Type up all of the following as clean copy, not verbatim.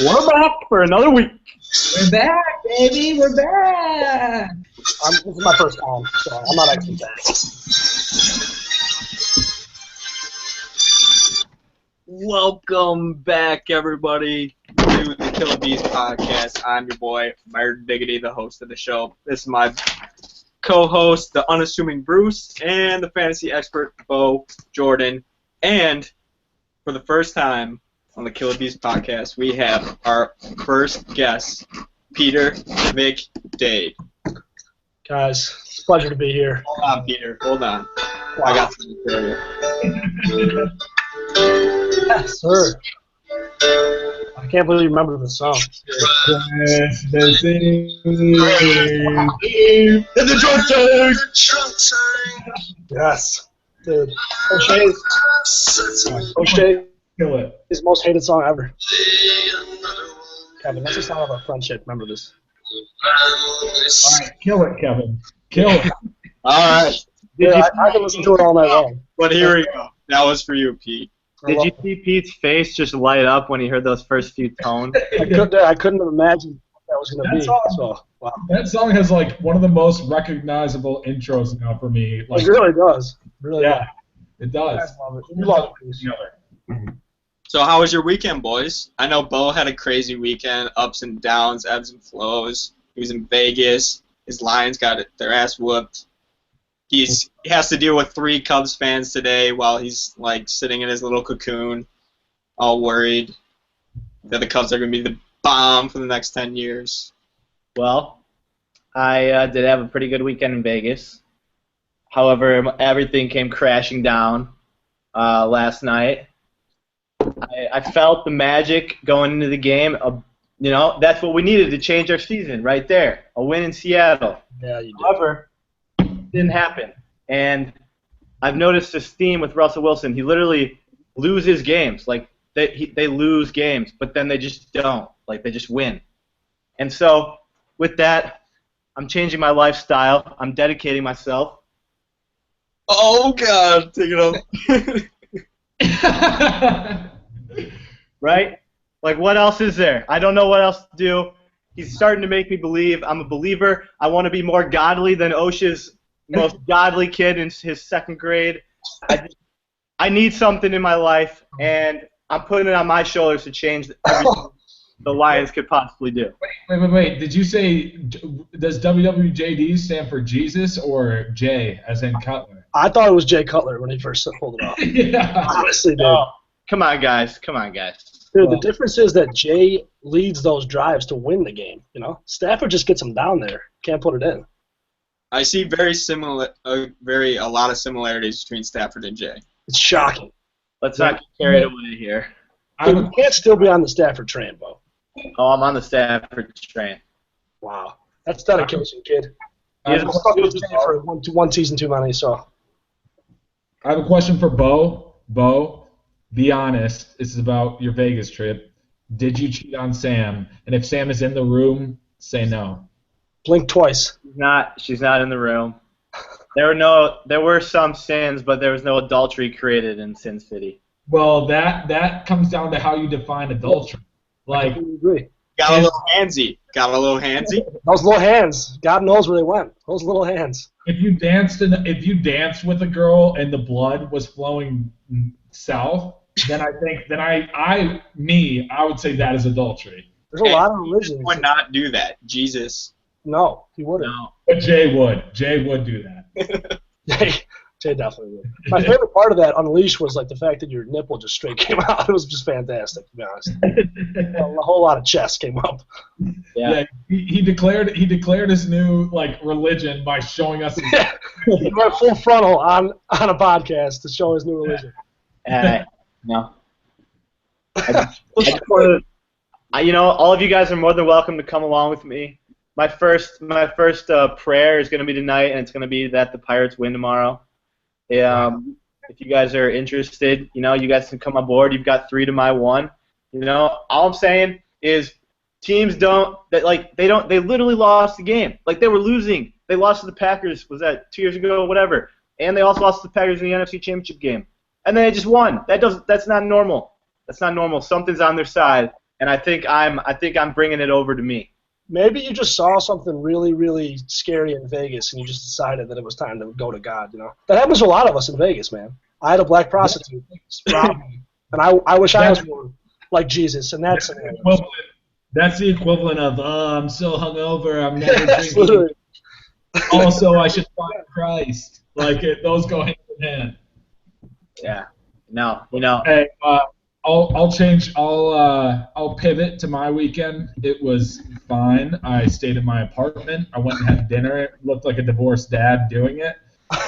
We're back for another week. We're back, baby. We're back. This is my first time, so I'm not actually back. Welcome back, everybody, to the Killer Bees podcast. I'm your boy, Myron Diggity, the host of the show. This is my co-host, the unassuming Bruce, and the fantasy expert, Bo Jordan. And for the first time on the Killer Bees podcast, we have our first guest, Peter McDade. Guys, it's a pleasure to be here. Hold on, Peter. Hold on. I got something for you. Yes, sir. I can't believe you remember the song. In the drunk tank! Yes. Dude. O'Shea Kill it. is the most hated song ever. Kevin, that's a song of our friendship. Remember this. All right, kill it, Kevin. Kill it. All right. Yeah, I can listen to it all night long. But here we go. That was for you, Pete. Did you see Pete's face just light up when he heard those first few tones? I couldn't have imagined what that was going to be. So, wow. That song has like one of the most recognizable intros now for me. Like, It really does. Really yeah, it does. does. I love it. You love it. So how was your weekend, boys? I know Bo had a crazy weekend, ups and downs, ebbs and flows. He was in Vegas. His Lions got their ass whooped. He has to deal with 3 Cubs fans today while he's like sitting in his little cocoon, all worried that the Cubs are going to be the bomb for the next 10 years. Well, I did have a pretty good weekend in Vegas. However, everything came crashing down last night. I felt the magic going into the game. You know, that's what we needed to change our season right there. A win in Seattle. Yeah, you did. However, it didn't happen. And I've noticed this theme with Russell Wilson. He literally loses games. Like, they lose games, but then they just don't. Like, they just win. And so, with that, I'm changing my lifestyle. I'm dedicating myself. Oh, God. Take it off. Right? Like, what else is there? I don't know what else to do. He's starting to make me believe. I'm a believer. I want to be more godly than Osha's most godly kid in his 2nd grade. I need something in my life, and I'm putting it on my shoulders to change everything the Lions could possibly do. Wait. Did you say, does WWJD stand for Jesus or J as in Cutler? I thought it was Jay Cutler when he first pulled it off. Yeah. Honestly, dude. Oh, come on, guys. Dude, the difference is that Jay leads those drives to win the game. You know, Stafford just gets them down there. Can't put it in. I see a lot of similarities between Stafford and Jay. It's shocking. Let's not get carried away here. Dude, you can't still be on the Stafford train, Bo. Oh, I'm on the Stafford train. Wow, that's dedication, kid. I have I'm a stuck with question- Jay for one season too many. So I have a question for Bo. Bo, be honest. This is about your Vegas trip. Did you cheat on Sam? And if Sam is in the room, say no. blink twice. She's not in the room. There were some sins, but there was no adultery created in Sin City. Well, that comes down to how you define adultery. I Like, completely agree. Got a little handsy. Those little hands. God knows where they went. Those little hands. if you danced with a girl and the blood was flowing south, then I would say that is adultery. There's a lot of religions. Would not do that. Jesus. No, he wouldn't. No. But Jay would do that. Jay definitely would. My favorite part of that Unleashed was like the fact that your nipple just straight came out. It was just fantastic, to be honest. A whole lot of chest came up. Yeah. He declared his new like religion by showing us. He went full frontal on a podcast to show his new religion. No. I just wanted to, all of you guys are more than welcome to come along with me. My first prayer is going to be tonight, and it's going to be that the Pirates win tomorrow. If you guys are interested, you guys can come on board. You've got 3 to my 1. All I'm saying is teams they literally lost the game. Like, they were losing. They lost to the Packers, was that 2 years ago or whatever. And they also lost to the Packers in the NFC Championship game. And then they just won. That's not normal. That's not normal. Something's on their side. and I think I'm bringing it over to me. Maybe you just saw something really, really scary in Vegas, and you just decided that it was time to go to God. You know, that happens to a lot of us in Vegas, man. I had a black prostitute rob me, and I wish I was more like Jesus in that scenario. That's the equivalent of, I'm so hungover, I'm never That's drinking. literally. Also, I should find Christ. Like, those go hand in hand. Yeah. No, you know. Hey, I'll change. I'll pivot to my weekend. It was fine. I stayed in my apartment. I went and had dinner. It looked like a divorced dad doing it.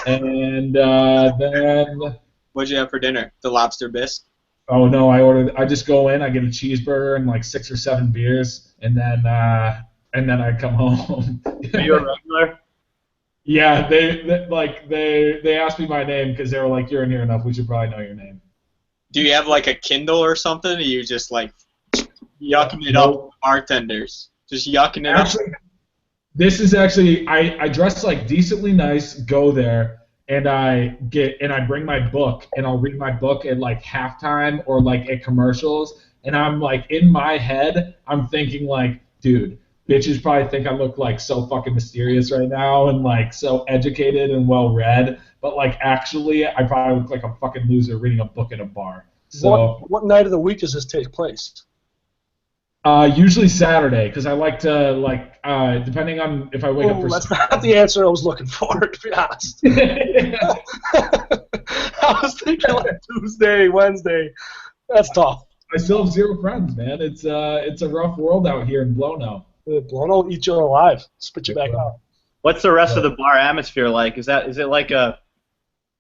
And then. What'd you have for dinner? The lobster bisque? Oh no! I just go in. I get a cheeseburger and like 6 or 7 beers, and then I come home. Are you a regular? Yeah, they asked me my name because they were like, "You're in here enough. We should probably know your name." Do you have like a Kindle or something? Or you just like yucking it up with bartenders? Just yucking it up? This is actually I dress like decently nice, go there, and I bring my book and I'll read my book at like halftime or like at commercials, and I'm like in my head I'm thinking like, dude, bitches probably think I look like so fucking mysterious right now and like so educated and well read, but like actually I probably look like a fucking loser reading a book at a bar. So What night of the week does this take place? usually Saturday, because I like to depending on if I wake up for. That's not the answer I was looking for, to be honest. I was thinking like Tuesday, Wednesday. That's tough. I still have 0 friends, man. It's a rough world out here in Blono. Blono will eat you alive. Spit you back out. What's the rest of the bar atmosphere like? Is it like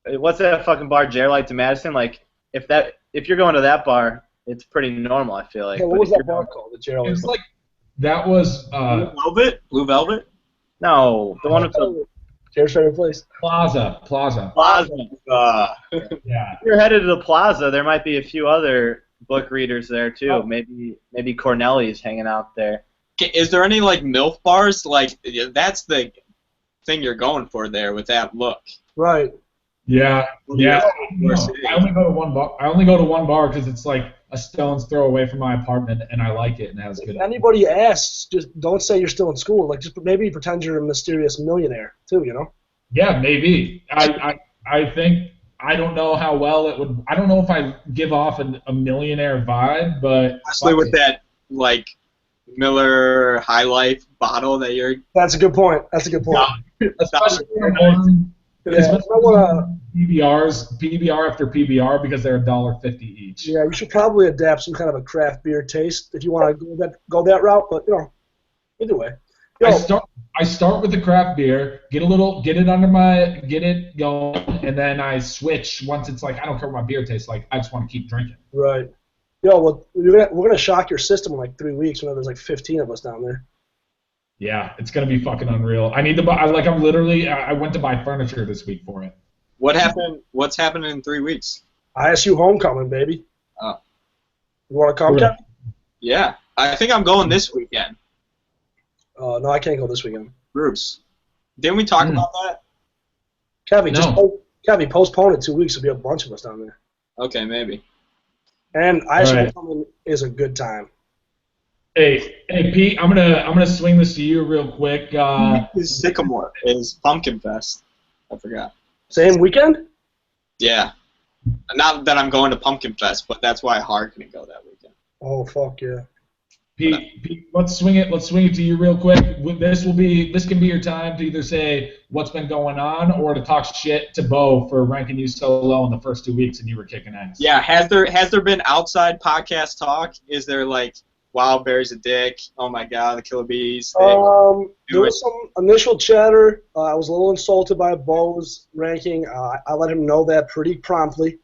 what's that fucking bar, Jared to Madison? Like if you're going to that bar, it's pretty normal, I feel like. Yeah, what was that bar called? The Gerald. It's like that was Blue Velvet? No, the one with the Jared's favorite place. Plaza. Plaza. Yeah. If you're headed to the Plaza, there might be a few other book readers there too. Oh. Maybe Corneli's hanging out there. Is there any like MILF bars? Like that's the thing you're going for there with that look. Right. Yeah. Yeah. I only go to one bar. I only go to one bar because it's like a stone's throw away from my apartment, and I like it and it has good. If anybody asks, just don't say you're still in school. Like, just maybe pretend you're a mysterious millionaire too. You know. Yeah, maybe. I think I don't know how well it would. I don't know if I give off a millionaire vibe, but especially with that like Miller High Life bottle that you're. That's a good point. That's a good point. especially PBR after PBR because they're $1.50 each. Yeah, you should probably adapt some kind of a craft beer taste if you want to go that route. But either way. I start with the craft beer, get it going, and then I switch once it's like I don't care what my beer tastes like. I just want to keep drinking. Right. Well, we're gonna shock your system in like 3 weeks when there's like 15 of us down there. Yeah, it's gonna be fucking unreal. I need to buy. I went to buy furniture this week for it. What happened? What's happening in 3 weeks? ISU homecoming, baby. Oh. You want to come, Kevin? Yeah, I think I'm going this weekend. No, I can't go this weekend. Bruce, didn't we talk about that? Kevin, No. Kevin, postpone it 2 weeks. There'll be a bunch of us down there. Okay, maybe. And ISU Right. homecoming is a good time. Hey, Pete, I'm gonna swing this to you real quick. Is Sycamore is Pumpkin Fest. I forgot. Same weekend? Yeah. Not that I'm going to Pumpkin Fest, but that's why Hard couldn't go that weekend. Oh, fuck yeah. Pete, let's swing it to you real quick. This can be your time to either say what's been going on or to talk shit to Bo for ranking you so low in the first 2 weeks and you were kicking ass. Yeah, has there been outside podcast talk? Is there like Wild Bear's a dick? Oh my God, the Killer Bees. There was some initial chatter. I was a little insulted by Bo's ranking. I let him know that pretty promptly,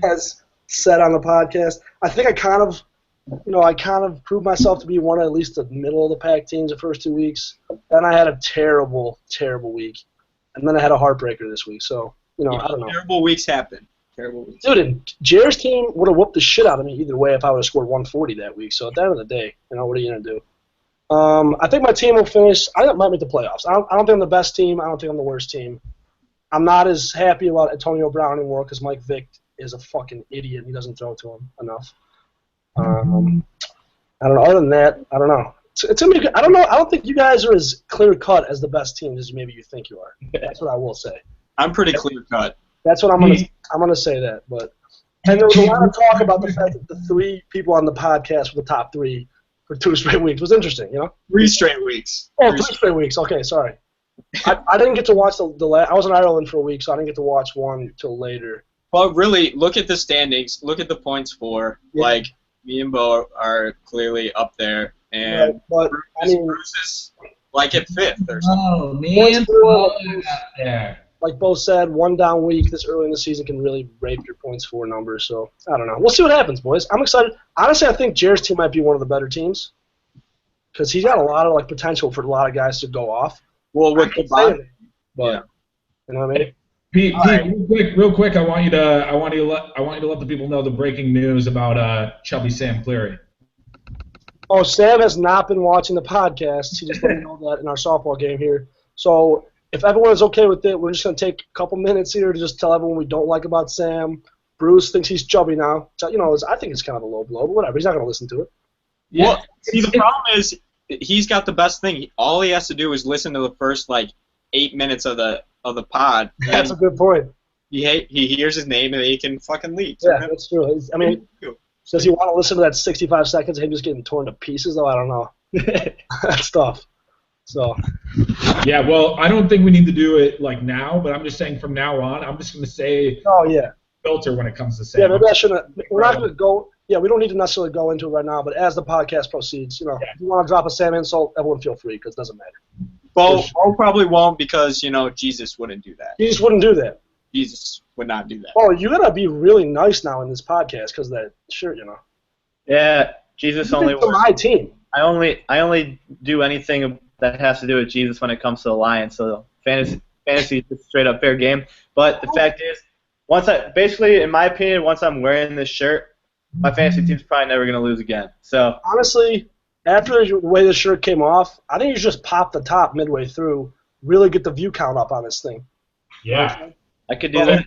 as said on the podcast. I think I kind of proved myself to be one of at least the middle of the pack teams the first 2 weeks. Then I had a terrible, terrible week, and then I had a heartbreaker this week. So I don't know. Terrible weeks happen. Terrible weeks. Dude, and Jared's team would have whooped the shit out of me either way if I would have scored 140 that week. So at the end of the day, what are you gonna do? I think my team will finish. I think I might make the playoffs. I don't think I'm the best team. I don't think I'm the worst team. I'm not as happy about Antonio Brown anymore because Mike Vick is a fucking idiot and he doesn't throw to him enough. I don't know. Other than that, I don't know. It's gonna be good. I don't know. I don't think you guys are as clear cut as the best teams as maybe you think you are. That's what I will say. I'm pretty clear cut. That's what I'm gonna say that. But and there was a lot of talk about the fact that the 3 people on the podcast were the top 3 for 2 straight weeks. It was interesting, you know. 3 straight weeks. Oh, 3 straight weeks. Okay, sorry. I didn't get to watch the I was in Ireland for a week, so I didn't get to watch one till later. Well, really, look at the standings. Look at the points for. Yeah. Like, me and Bo are clearly up there. And But I mean, Bruce is like at 5th or something. Oh, man. Yeah. like Bo said, 1 down week this early in the season can really rape your points for numbers. So I don't know. We'll see what happens, boys. I'm excited. Honestly, I think Jared's team might be one of the better teams because he's got a lot of potential for a lot of guys to go off. Well, with the bond, But you know what I mean? Pete, right. real quick, I want you to let the people know the breaking news about chubby Sam Cleary. Oh, Sam has not been watching the podcast. He just let me know that in our softball game here. So if everyone is okay with it, we're just going to take a couple minutes here to just tell everyone we don't like about Sam. Bruce thinks he's chubby now. You know, I think it's kind of a low blow, but whatever. He's not going to listen to it. Yeah. Well, see, the problem is he's got the best thing. All he has to do is listen to the first 8 minutes of the pod. That's a good point. He hears his name and he can fucking leave. Yeah, that's true. I mean, does he want to listen to that 65 seconds of him just getting torn to pieces, though? I don't know. That's tough. So. Yeah, well, I don't think we need to do it now, but I'm just saying from now on, I'm just going to say filter when it comes to Sam. Yeah, maybe I shouldn't. We're not going to go. Yeah, we don't need to necessarily go into it right now, but as the podcast proceeds, if you want to drop a Sam insult, everyone feel free because it doesn't matter. Bo probably won't because, Jesus wouldn't do that. He just wouldn't do that. Jesus would not do that. Oh, you got to be really nice now in this podcast because of that shirt, Yeah, Jesus only works. My team. I only do anything that has to do with Jesus when it comes to the Lions. So fantasy is just straight up fair game. But the fact is, in my opinion, once I'm wearing this shirt, my fantasy team's probably never going to lose again. So honestly, after the way the shirt came off, I think you should just pop the top midway through, really get the view count up on this thing. Yeah. I could do that.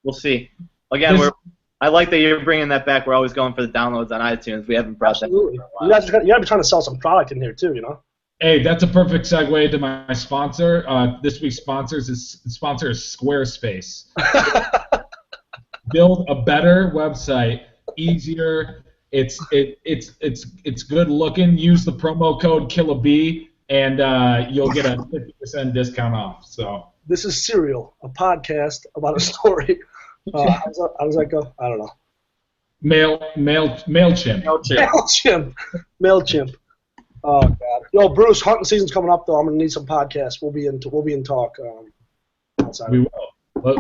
We'll see. Again, I like that you're bringing that back. We're always going for the downloads on iTunes. We haven't brought that for a while. You got to be trying to sell some product in here too, Hey, that's a perfect segue to my sponsor. This week's sponsor is Squarespace. Build a better website, easier. It's good looking. Use the promo code KillaB, and you'll get a 50% discount off. So this is Serial, a podcast about a story. How does that go? I don't know. MailChimp. MailChimp. Oh God. Yo, Bruce, hunting season's coming up though. I'm gonna need some podcasts. We'll be in talk. Outside. We will.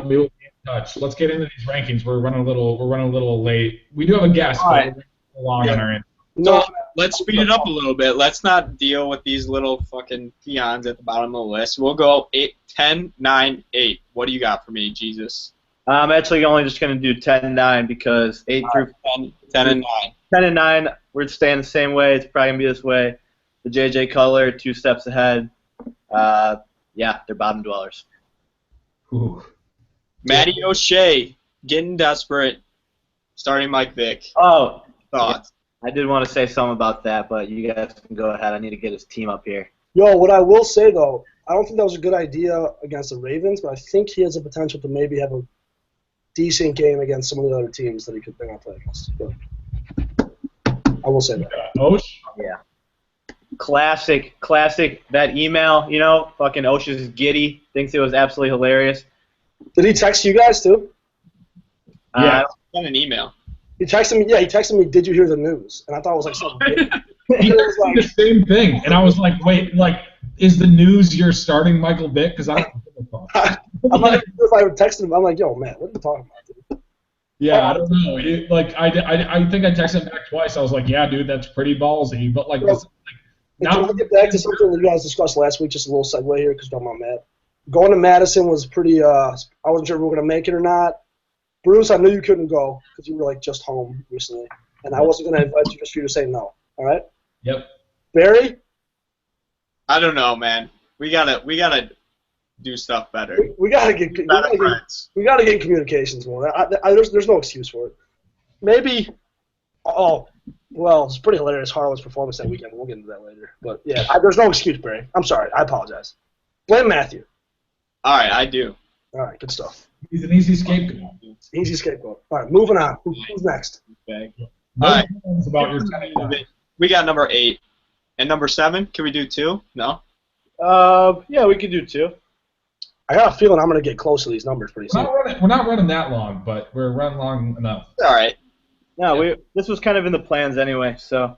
We will be in touch. Let's get into these rankings. We're running a little late. We do have a guest. All right. On our end. So let's speed it up a little bit. Let's not deal with these little fucking peons at the bottom of the list. We'll go 8, 10, 9, 8. What do you got for me, Jesus? I'm actually only just going to do 10 and 9 because 8 through 10 and 9. 10 and 9, we're staying the same way. It's probably going to be this way. The J.J. Cutler, 2 steps ahead. They're bottom dwellers. Ooh. Matty O'Shea, getting desperate, starting Mike Vick. Oh, thoughts? I did want to say something about that, but you guys can go ahead. I need to get his team up here. Yo, what I will say, though, I don't think that was a good idea against the Ravens, but I think he has the potential to maybe have a decent game against some of the other teams that he could bring out play against. But I will say that. Osh? Yeah. Classic. That email, fucking Osh is giddy, thinks it was absolutely hilarious. Did he text you guys, too? Yeah. Send an email. He texted me. Yeah, he texted me. Did you hear the news? And I thought it was like something. He was like the same thing, and I was like, wait, is the news you're starting Michael Vick? Because I don't know. I'm not sure if I texted him. I'm like, yo, man, what are you talking about, dude? Yeah, I don't know. I think I texted him back twice. I was like, yeah, dude, that's pretty ballsy. But can I get back to something that you guys discussed last week? Just a little segue here, because I'm not mad. Going to Madison was pretty. I wasn't sure if we were gonna make it or not. Bruce, I knew you couldn't go because you were just home recently, and I wasn't gonna invite you just for you to say no. All right? Yep. Barry? I don't know, man. We gotta do stuff better. We gotta get in communications more. There's no excuse for it. Maybe. Oh, Well, it's pretty hilarious. Harlan's performance that weekend. We'll get into that later. But yeah, there's no excuse, Barry. I'm sorry. I apologize. Blame Matthew. All right, I do. All right, good stuff. He's an easy scapegoat. Easy scapegoat. All right, moving on. Who's next? Okay. No All right. complaints about your 10 We got number 8 and number 7. Can we do 2? No. Yeah, we could do 2. I got a feeling I'm going to get close to these numbers pretty soon. We're not running that long, but we're running long enough. All right. No, this was kind of in the plans anyway, so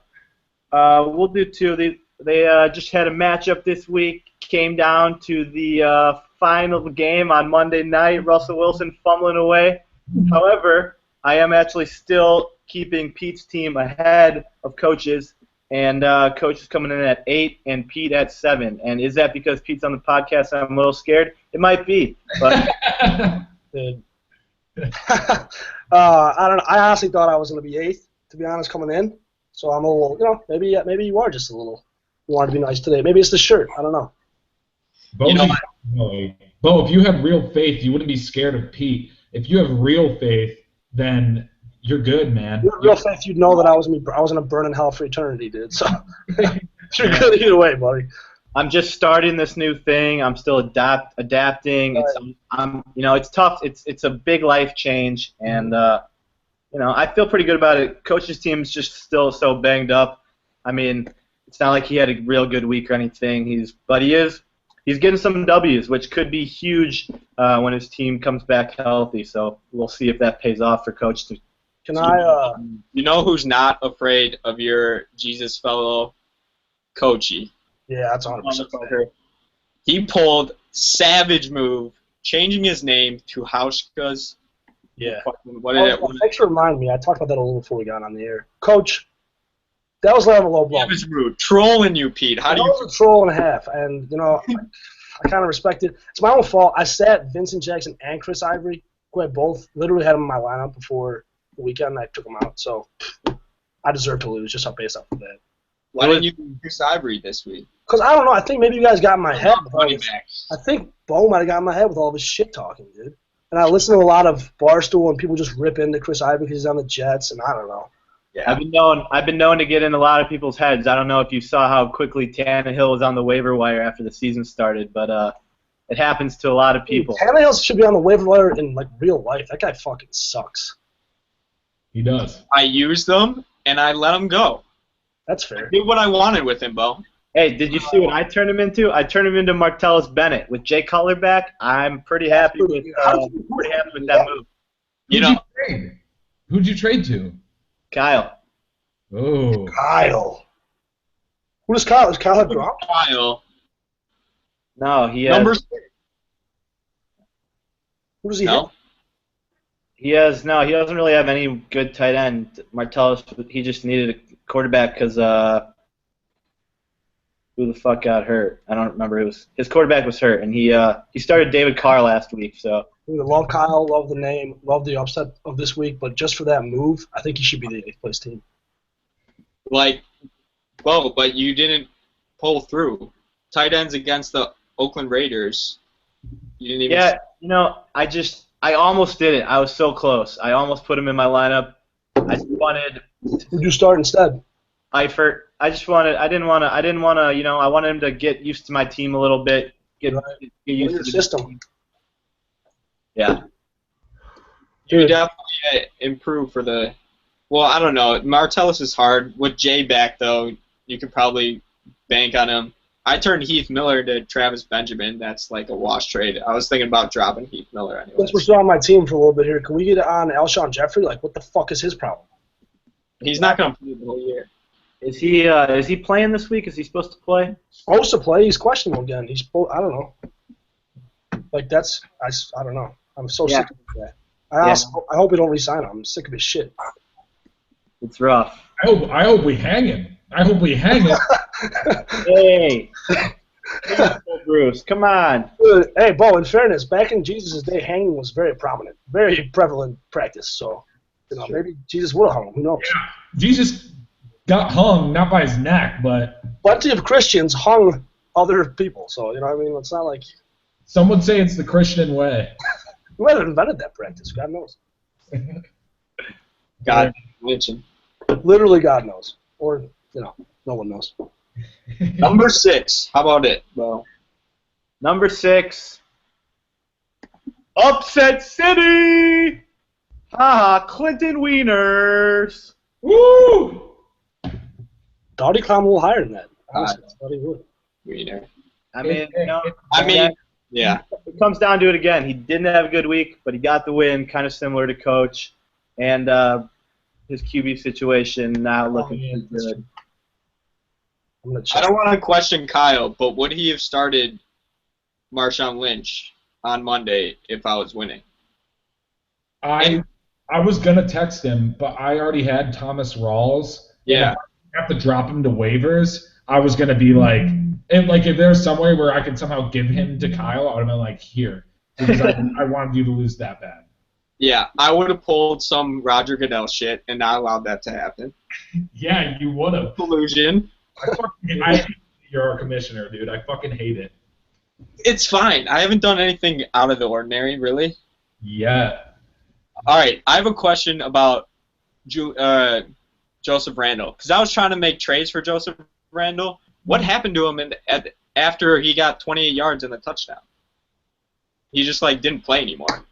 we'll do 2. They just had a matchup this week. Came down to the final game on Monday night. Russell Wilson fumbling away. However, I am actually still keeping Pete's team ahead of Coach's, and Coach is coming in at 8 and Pete at 7. And is that because Pete's on the podcast and I'm a little scared? It might be, but I don't know. I honestly thought I was going to be 8th, to be honest, coming in. So I'm a little, maybe you are just a little. You want to be nice today. Maybe it's the shirt. I don't know. Bo, if you had real faith, you wouldn't be scared of Pete. If you have real faith, then you're good, man. If you had real faith, you'd know that I was going to burn in hell for eternity, dude. So you're good either way, buddy. I'm just starting this new thing. I'm still adapting. Right. It's tough. It's a big life change, and I feel pretty good about it. Coach's team's just still so banged up. I mean, it's not like he had a real good week or anything. He's getting some W's, which could be huge when his team comes back healthy. So we'll see if that pays off for Coach. Can I? You know who's not afraid of your Jesus fellow, Coachy? Yeah, that's 100%. He pulled savage move, changing his name to Hauschka's. Yeah. Thanks for reminding me. I talked about that a little before we got on the air. Coach, that was a low blow. Savage move, trolling you, Pete. How do you? That was a troll and a half, and I kind of respect it. It's my own fault. I sat Vincent Jackson and Chris Ivory, who I both literally had them in my lineup before the weekend. I took them out, so I deserve to lose just based off of that. Why didn't you do Chris Ivory this week? Because I don't know. I think maybe you guys got in my head. I think Bo might have got in my head with all of his shit talking, dude. And I listen to a lot of Barstool and people just rip into Chris Ivory because he's on the Jets, and I don't know. Yeah. I've been known to get in a lot of people's heads. I don't know if you saw how quickly Tannehill was on the waiver wire after the season started, but it happens to a lot of people. Tannehill should be on the waiver wire in real life. That guy fucking sucks. He does. I used them and I let him go. That's fair. I did what I wanted with him, Bo. Hey, did you see what I turned him into? I turned him into Martellus Bennett with Jay Cutler back. I'm pretty happy with that move. Who'd you trade to? Kyle. Oh. Kyle. Who does Kyle? Does Kyle have Gronk? Kyle. No, he has. Number 6. Who does he have? He doesn't really have any good tight end. Martellus, he just needed a quarterback because who the fuck got hurt? I don't remember. His quarterback was hurt, and he started David Carr last week. So I love Kyle, love the name, love the upset of this week, but just for that move, I think he should be the 8th place team. But you didn't pull through. Tight ends against the Oakland Raiders. You didn't even. Yeah, I almost did it. I was so close. I almost put him in my lineup. I wanted. Who'd you start instead? Eifert. I wanted him to get used to my team a little bit. Get used to the system. Yeah. You definitely improve for the. Well, I don't know. Martellus is hard. With Jay back, though, you could probably bank on him. I turned Heath Miller to Travis Benjamin. That's like a wash trade. I was thinking about dropping Heath Miller anyway. Since we're still on my team for a little bit here, can we get on Alshon Jeffrey? What the fuck is his problem? He's not going to play the whole year. Is he playing this week? Is he supposed to play? Supposed to play. He's questionable again. I don't know. I don't know. I'm so sick of that. I hope we don't re-sign him. I'm sick of his shit. It's rough. I hope we hang him. Hey. Bruce, come on. Hey, Bo, in fairness, back in Jesus' day, hanging was very prominent, very prevalent practice. So, maybe Jesus would have hung him. Who knows? Yeah. Jesus got hung, not by his neck, but... Plenty of Christians hung other people, so, it's not like... Some would say it's the Christian way. Who might have invented that practice? God knows. God mention. Literally, God knows, or no one knows. Number 6. How about it, bro? Number 6. Upset City. Haha, Clinton Wieners. Woo! Thought he climbed a little higher than that. Honestly, thought he would. Wiener. I mean, Yeah. it comes down to it again. He didn't have a good week, but he got the win, kind of similar to Coach. And his QB situation now looking good. I'm gonna I check. don't want to question Kyle, but would he have started Marshawn Lynch on Monday if I was winning? I was gonna text him, but I already had Thomas Rawls. Yeah. If I have to drop him to waivers, I was gonna be like, if there's some way where I could somehow give him to Kyle, I would have been like, here, because I wanted you to lose that bad. Yeah, I would have pulled some Roger Goodell shit and not allowed that to happen. Yeah, you would have. Collusion. I hate you're a commissioner, dude. I fucking hate it. It's fine. I haven't done anything out of the ordinary, really. Yeah. All right, I have a question about Joseph Randle, because I was trying to make trades for Joseph Randle. What happened to him after he got 28 yards and a touchdown? He just didn't play anymore.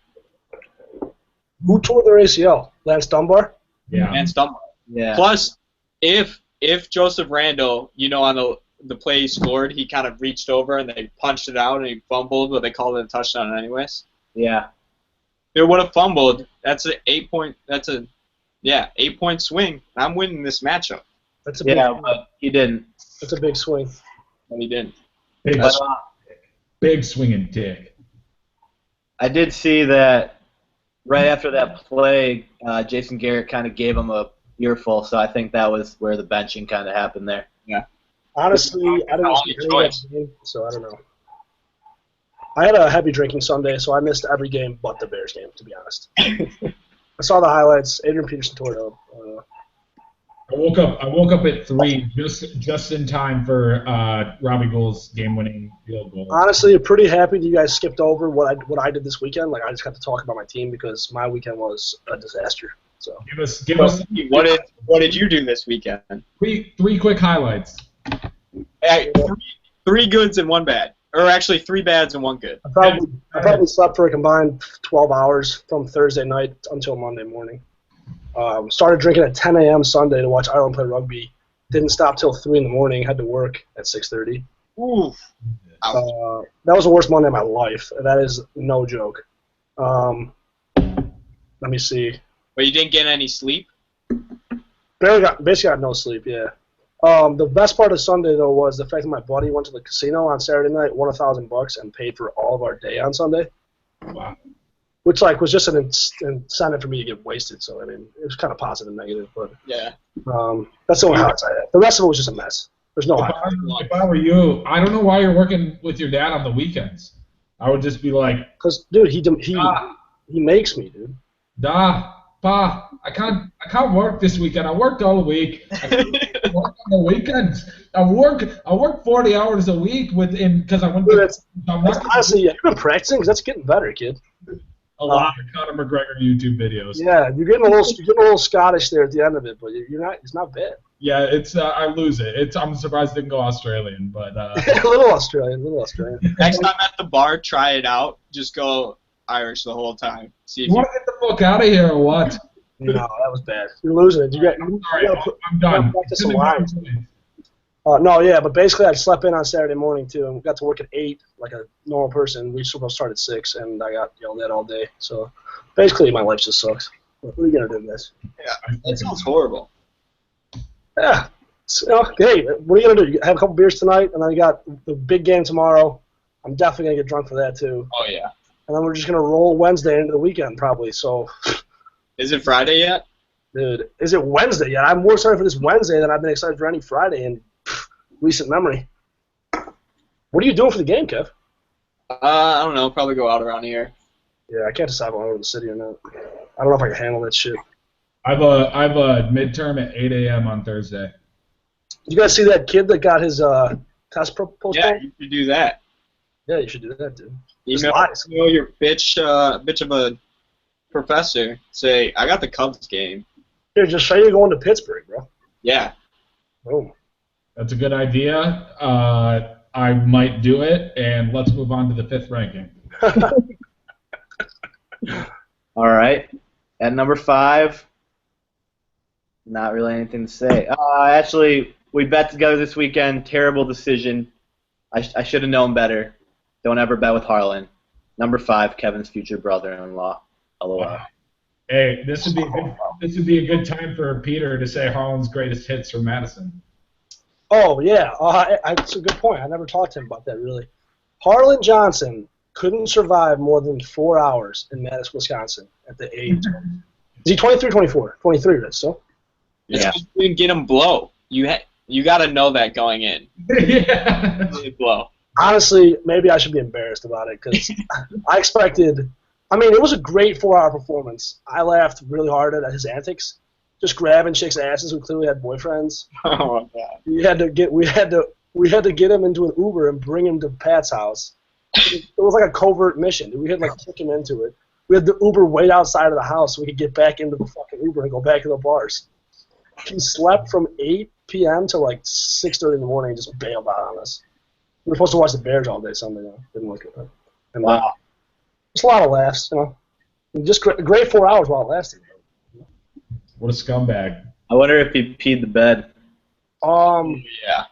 Who tore their ACL? Lance Dunbar? Yeah. And Dunbar. Yeah. Plus, if Joseph Randle, on the play he scored, he kind of reached over and they punched it out and he fumbled, but they called it a touchdown anyways. Yeah. If it would have fumbled, that's an 8-point. That's a 8-point swing. I'm winning this matchup. That's a But he didn't. That's a big swing. And he didn't. Big swinging dick. I did see that right after that play, Jason Garrett kind of gave him a earful, so I think that was where the benching kind of happened there. Yeah. Honestly, I didn't see any of that game, so I don't know. I had a heavy drinking Sunday, so I missed every game but the Bears game, to be honest. I saw the highlights. Adrian Peterson tore it up. I woke up at 3 just in time for Robbie Gould's game-winning field goal. Honestly, I'm pretty happy that you guys skipped over what I did this weekend. I just got to talk about my team because my weekend was a disaster. So Give us What did you do this weekend? three quick highlights. Hey, three goods and one bad. Or actually 3 bads and 1 good. I probably slept for a combined 12 hours from Thursday night until Monday morning. Started drinking at 10 a.m. Sunday to watch Ireland play rugby. Didn't stop till 3 in the morning. Had to work at 6:30. Oof. That was the worst Monday of my life. That is no joke. Let me see. But you didn't get any sleep? Basically got no sleep, yeah. The best part of Sunday, though, was the fact that my buddy went to the casino on Saturday night, won $1,000, and paid for all of our day on Sunday. Wow. Which was just an incentive for me to get wasted. So I mean, it was kind of positive and negative, but Yeah. that's the only highlights I had. The rest of it was just a mess. There's no highlights. If I were you, I don't know why you're working with your dad on the weekends. I would just be like, Because dude, he makes me, dude. Pa, I can't work this weekend. I worked all week. I can't work on the weekends. I work 40 hours a week because I went Dude, to. honestly, you've been practicing because that's getting better, kid. A lot of Conor McGregor YouTube videos. Yeah, you're getting a little Scottish there at the end of it, but you're not. It's not bad. Yeah, it's I lose it. I'm surprised it didn't go Australian, but a little Australian. Next time at the bar, try it out. Just go Irish the whole time. See if you want to get the fuck out of here or what? No, that was bad. You're losing it. I'm done. Practice some lines. No, yeah, but basically I slept in on Saturday morning too, and got to work at 8 like a normal person. We were supposed to start at 6, and I got yelled at all day. So basically my life just sucks. What are you gonna do, guys? Yeah, that sounds horrible. Yeah. So, hey, what are you gonna do? You have a couple beers tonight, and then you got the big game tomorrow. I'm definitely gonna get drunk for that too. Oh yeah. And then we're just gonna roll Wednesday into the weekend probably. So. Is it Friday yet? Dude, is it Wednesday yet? I'm more excited for this Wednesday than I've been excited for any Friday in recent memory. What are you doing for the game, Kev? I don't know. Probably go out around here. Yeah, I can't decide if I'm over the city or not. I don't know if I can handle that shit. I have a midterm at 8 a.m. on Thursday. Did you guys see that kid that got his test postponed? Yeah, you should do that. Yeah, you should do that, dude. Email your bitch of a professor. Say, I got the Cubs game. Here, just say you're going to Pittsburgh, bro. Yeah. Boom. That's a good idea. I might do it, and let's move on to the 5th ranking. All right. At number 5, not really anything to say. Actually, we bet together this weekend. Terrible decision. I should have known better. Don't ever bet with Harlan. Number 5, Kevin's future brother-in-law. LOL. Hey, this would be a good time for Peter to say Harlan's greatest hits from Madison. Oh, yeah. That's a good point. I never talked to him about that, really. Harlan Johnson couldn't survive more than 4 hours in Madison, Wisconsin at the age of... Is he 23 24? 23, right? So? Yeah. You didn't get him blow. You got to know that going in. Yeah. Blow. Honestly, maybe I should be embarrassed about it because I expected... I mean, it was a great 4-hour performance. I laughed really hard at his antics, just grabbing chicks' asses who clearly had boyfriends. Oh my God. We had to get him into an Uber and bring him to Pat's house. It was like a covert mission. We had like kick him into it. We had the Uber wait outside of the house so we could get back into the fucking Uber and go back to the bars. He slept from 8 p.m. to like 6:30 in the morning and just bailed out on us. We were supposed to watch the Bears all day Sunday, though. Didn't look at that. And Wow. just a lot of laughs, you know. And just great 4 hours while it lasted. What a scumbag. I wonder if he peed the bed. Yeah.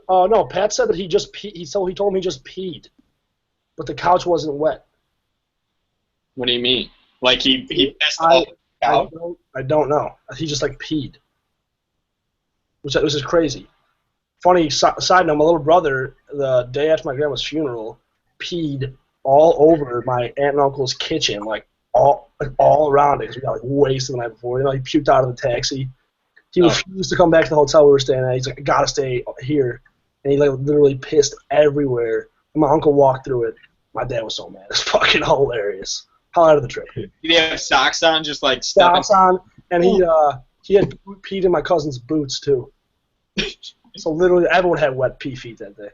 No, Pat said that he just peed. He told me he just peed, but the couch wasn't wet. What do you mean? Like he pissed off the couch? I don't know. He just like peed, which is crazy. Funny side note: my little brother, the day after my grandma's funeral, peed all over my aunt and uncle's kitchen, like all around it. 'Cause we got like wasted the night before. You know, he puked out of the taxi. He refused to come back to the hotel we were staying at. He's like, I gotta stay here, and he like literally pissed everywhere. And my uncle walked through it. My dad was so mad. It's fucking hilarious. Highlight of the trip. Did he have socks on, just like Socks on, and he had peed in my cousin's boots too. So literally everyone had wet pee feet that day.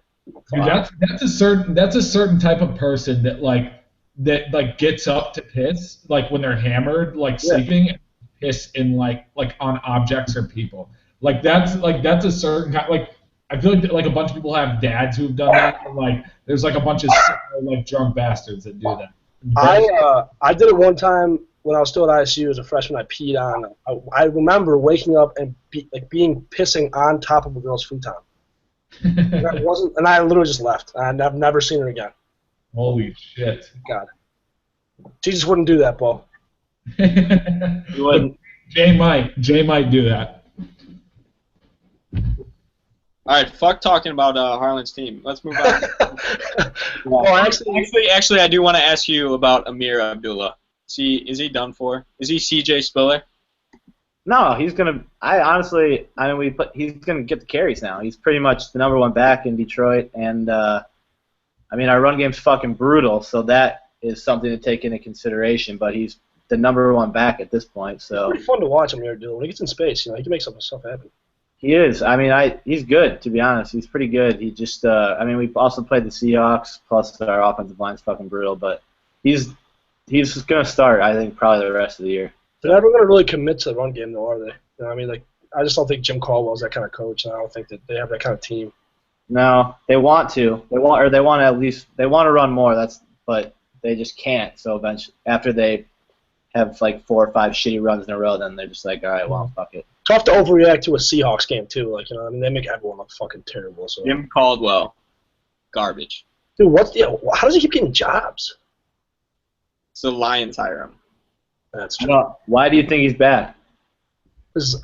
Dude, that's a certain type of person that gets up to piss like when they're hammered, like sleeping, and piss in like on objects or people. That's a certain kind. Like I feel like a bunch of people have dads who've done that. And, like there's like a bunch of like drunk bastards that do that. I did it one time when I was still at ISU as a freshman. I peed on. I remember waking up and being pissing on top of a girl's futon. And I literally just left. I've never seen her again. Holy shit! God, Jesus wouldn't do that, Bo. He wouldn't. Jay might do that. All right, fuck talking about Harlan's team. Let's move on. Well, actually, I do want to ask you about Amir Abdullah. Is he done for? Is he CJ Spiller? No, he's gonna. He's gonna get the carries now. He's pretty much the #1 back in Detroit, and our run game's fucking brutal, so that is something to take into consideration. But he's the #1 back at this point, so. It's pretty fun to watch Amir Abdullah. When he gets in space, he can make some stuff happen. He is. He's good, to be honest. He's pretty good. He just. We've also played the Seahawks, plus our offensive line's fucking brutal, but he's gonna start. I think probably the rest of the year. They're never going to really commit to the run game, though, are they? You know, I just don't think Jim Caldwell's that kind of coach, and I don't think that they have that kind of team. No, they want to. They want to run more. But they just can't. So eventually, after they have like 4 or 5 shitty runs in a row, then they're just like, all right, well, fuck it. Tough to overreact to a Seahawks game too. They make everyone look fucking terrible. So. Jim Caldwell, garbage. Dude, how does he keep getting jobs? So the Lions hire him. That's true. Why do you think he's bad?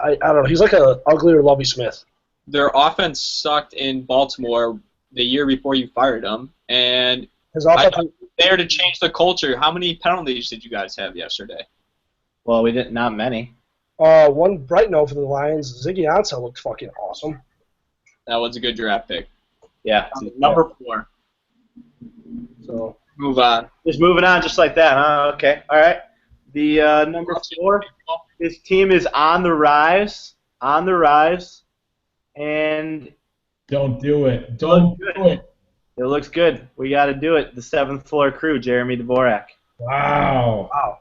I don't know. He's like a uglier Lovie Smith. Their offense sucked in Baltimore the year before you fired him, and His offense there to change the culture. How many penalties did you guys have yesterday? Well, we didn't. Not many. One bright note for the Lions, Ziggy Ansah looked fucking awesome. That was a good draft pick. Yeah. Number 4. So move on. Just moving on, just like that, huh? Okay. All right. The number 4, his team is on the rise, and don't do it. Don't do it. It looks good. We got to do it. The 7th floor crew, Jeremy Dvorak. Wow.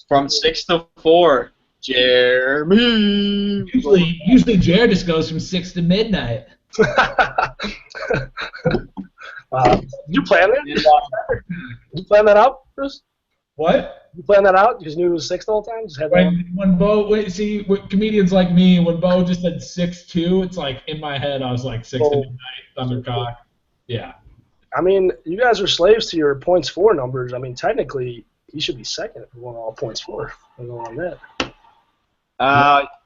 From 6 to 4, Jeremy. Usually Jared just goes from 6 to midnight. You plan that? You plan that out, Bruce? What? You plan that out? Because you knew it was 6 the whole time? Just had that on? When Bo, with comedians like me, when Bo just said 6'2", it's like in my head I was like 6 to midnight, Thundercock. Yeah. I mean, you guys are slaves to your points for numbers. I mean, technically, he should be second if we won all points for. I'm going on that.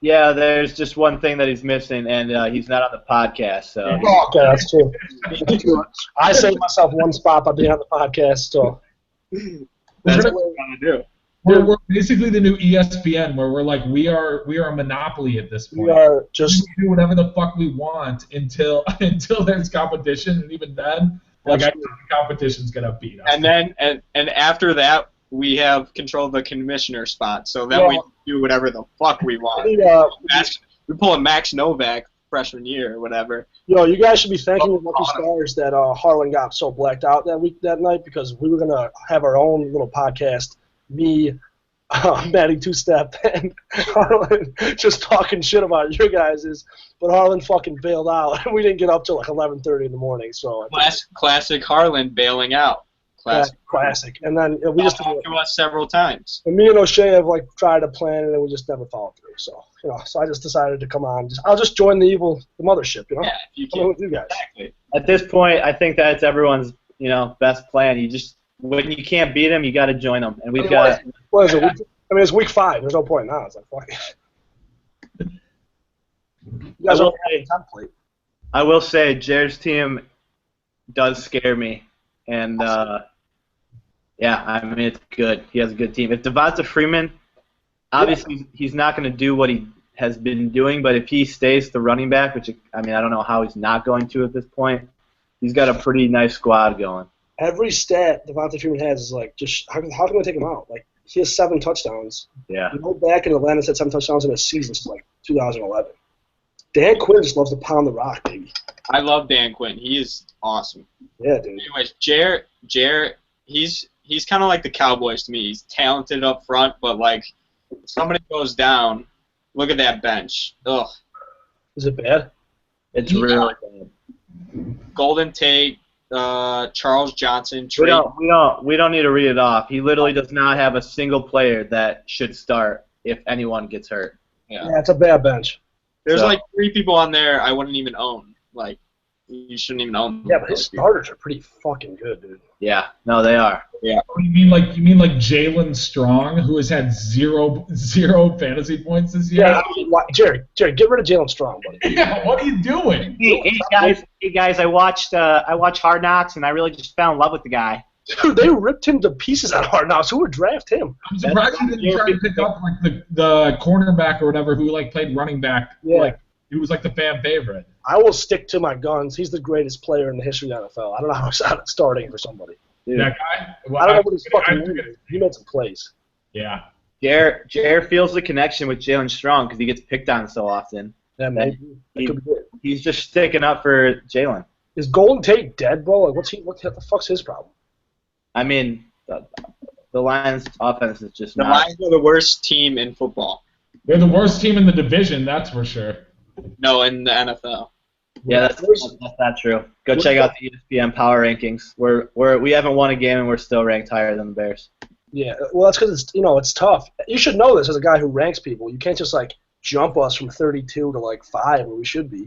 Yeah, there's just one thing that he's missing, and he's not on the podcast. So. Oh, okay, that's true. I saved myself one spot by being on the podcast, so. That's what we're going to do. We're basically the new ESPN, where we're like we are a monopoly at this point. We are just we do whatever the fuck we want until there's competition, and even then, like I think the competition's gonna beat us. And then and after that, we have control of the commissioner spot. So then we do whatever the fuck we want. We pull a Max Novak freshman year or whatever. Yo, you guys should be thanking the lucky stars that Harlan got so blacked out that night, because we were gonna have our own little podcast. Me, Matty Two-Step, and Harlan just talking shit about your guys's, but Harlan fucking bailed out, and we didn't get up till like 11:30 in the morning. So classic Harlan bailing out. Classic. And then we just talked to us several times. And me and O'Shea have like tried to plan it, and we just never followed through. So so I just decided to come on. I'll just join the mothership. Yeah, if you can. With you guys. Exactly. At this point, I think that's everyone's best plan. You just when you can't beat them, you got to join them, and we've got. What is it? I mean, it's week 5. There's no point now. It's like fuck it. You guys are template. I will say, Jared's team does scare me, and yeah, I mean it's good. He has a good team. If Devonta Freeman, obviously he's not going to do what he has been doing, but if he stays the running back, which I mean I don't know how he's not going to at this point, he's got a pretty nice squad going. Every stat Devonta Freeman has is like, just how can we take him out? Like, he has 7 touchdowns. Yeah. You go back in Atlanta, had 7 touchdowns in a season since like 2011. Dan Quinn just loves to pound the rock, baby. I love Dan Quinn. He is awesome. Yeah, dude. Anyways, Jared, he's kind of like the Cowboys to me. He's talented up front, but like if somebody goes down, look at that bench. Ugh. Is it bad? It's really bad. Golden Tate. Charles Johnson. We don't need to read it off. He literally does not have a single player that should start if anyone gets hurt. Yeah, it's a bad bench. There's like 3 people on there I wouldn't even own. Like, you shouldn't even own them. Yeah, but his starters are pretty fucking good, dude. Yeah, no, they are. Yeah. You mean like Jalen Strong, who has had zero fantasy points this year? Yeah, Jared, get rid of Jalen Strong, buddy. Yeah, what are you doing? Hey guys, I watched Hard Knocks and I really just fell in love with the guy. Dude, they ripped him to pieces on Hard Knocks. Who would draft him? I'm surprised he didn't try to pick up like the cornerback or whatever who like played running back. Yeah. Like he was like the fan favorite. I will stick to my guns. He's the greatest player in the history of the NFL. I don't know how he's starting for somebody. Dude. That guy? I don't know what he's fucking doing. He made some plays. Yeah. Jared feels the connection with Jalen Strong because he gets picked on so often. Yeah, maybe. That could be it. He's just sticking up for Jalen. Is Golden Tate dead, bro? Like, what the fuck's his problem? I mean, the Lions' offense is just the not. Lions are the worst team in football. They're the worst team in the division, that's for sure. No, in the NFL. Yeah, that's not true. Go check out the ESPN Power Rankings. We haven't won a game and we're still ranked higher than the Bears. Yeah, well, that's because it's tough. You should know this as a guy who ranks people. You can't just like jump us from 32 to like 5 where we should be.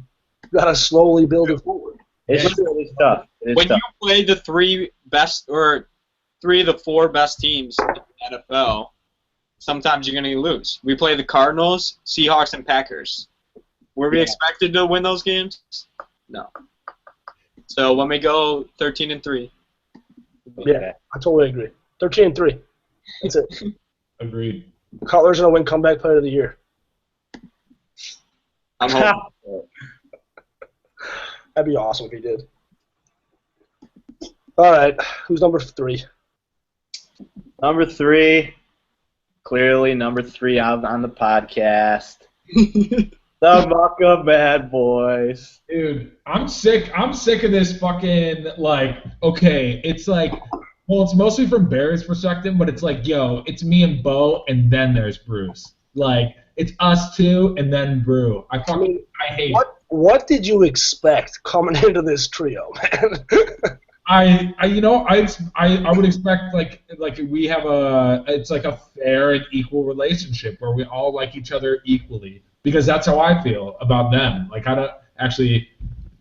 You gotta slowly build it forward. It's tough. When you play the 3 of the 4 best teams in the NFL, sometimes you're gonna lose. We play the Cardinals, Seahawks, and Packers. Were we expected to win those games? No. So when we go 13-3. Yeah, I totally agree. 13-3. That's it. Agreed. Cutler's gonna win comeback player of the year. I'm hoping. That'd be awesome if he did. All right, who's number 3? Number 3, clearly number 3 out on the podcast. The Mucka Bad Boys. Dude, I'm sick of this fucking, like, okay, it's like, well, it's mostly from Barry's perspective, but it's like, yo, it's me and Bo, and then there's Bruce. Like, It's us two and then Brew. I hate it. What did you expect coming into this trio, man? I would expect like we have it's like a fair and equal relationship where we all like each other equally, because that's how I feel about them. Like I don't actually,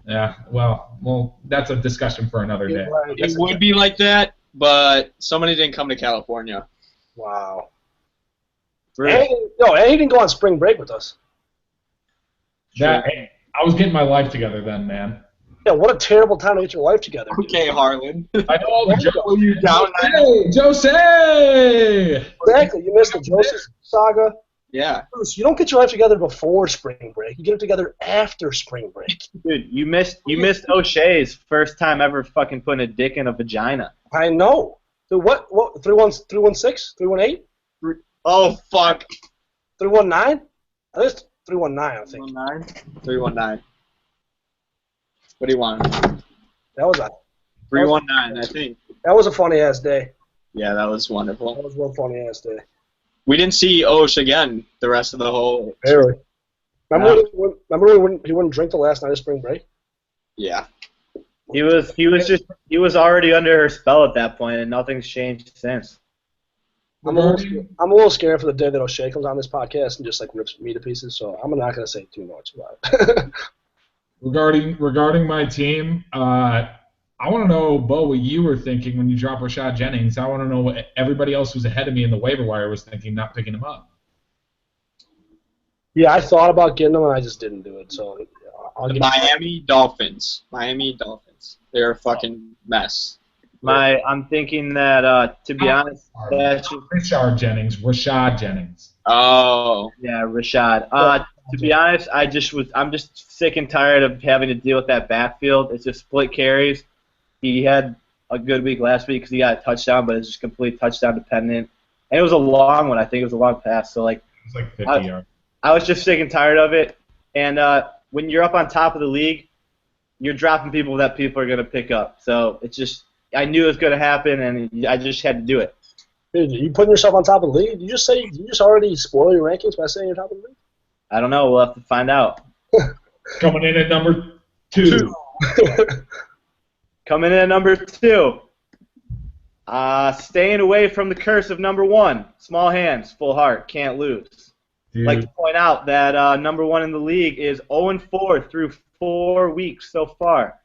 yeah. Well, that's a discussion for another day. It would be like that, but somebody didn't come to California. Wow. Really? He didn't go on spring break with us. I was getting my life together then, man. Yeah, what a terrible time to get your life together. Okay, Harlan. I know all the down Jose! Exactly, you missed the Joseph saga. Yeah. Bruce, you don't get your life together before spring break. You get it together after spring break. Dude, you missed O'Shea's first time ever fucking putting a dick in a vagina. I know. Dude, what 316? 318? Oh, fuck. 319? I think it's 319, I think. 319. What do you want? That was 319, I think. That was a funny-ass day. Yeah, that was wonderful. That was one funny-ass day. We didn't see Osh again the rest of the whole... Really? Remember when he wouldn't drink the last night of spring break? Yeah. He was already under her spell at that point, and nothing's changed since. I'm a little scared for the day that O'Shea comes on this podcast and just like rips me to pieces, so I'm not going to say too much about it. Regarding my team, I want to know, Bo, what you were thinking when you dropped Rashad Jennings. I want to know what everybody else who's ahead of me in the waiver wire was thinking, not picking him up. Yeah, I thought about getting him, and I just didn't do it. So Miami Dolphins. They're a fucking mess. I'm thinking that, to be honest, Rashad Jennings. Oh. Yeah, Rashad. To be honest, I'm just sick and tired of having to deal with that backfield. It's just split carries. He had a good week last week because he got a touchdown, but it's just complete touchdown dependent. And it was a long one. I think it was a long pass. So it was like 50 yards. I was just sick and tired of it. And when you're up on top of the league, you're dropping people that people are going to pick up. So it's just, I knew it was going to happen, and I just had to do it. Dude, you putting yourself on top of the league? You just already spoil your rankings by saying you're top of the league? I don't know. We'll have to find out. Coming in at number 2. Coming in at number 2. Staying away from the curse of number 1. Small hands, full heart, can't lose. Dude. I'd like to point out that number 1 in the league is 0-4 through 4 weeks so far.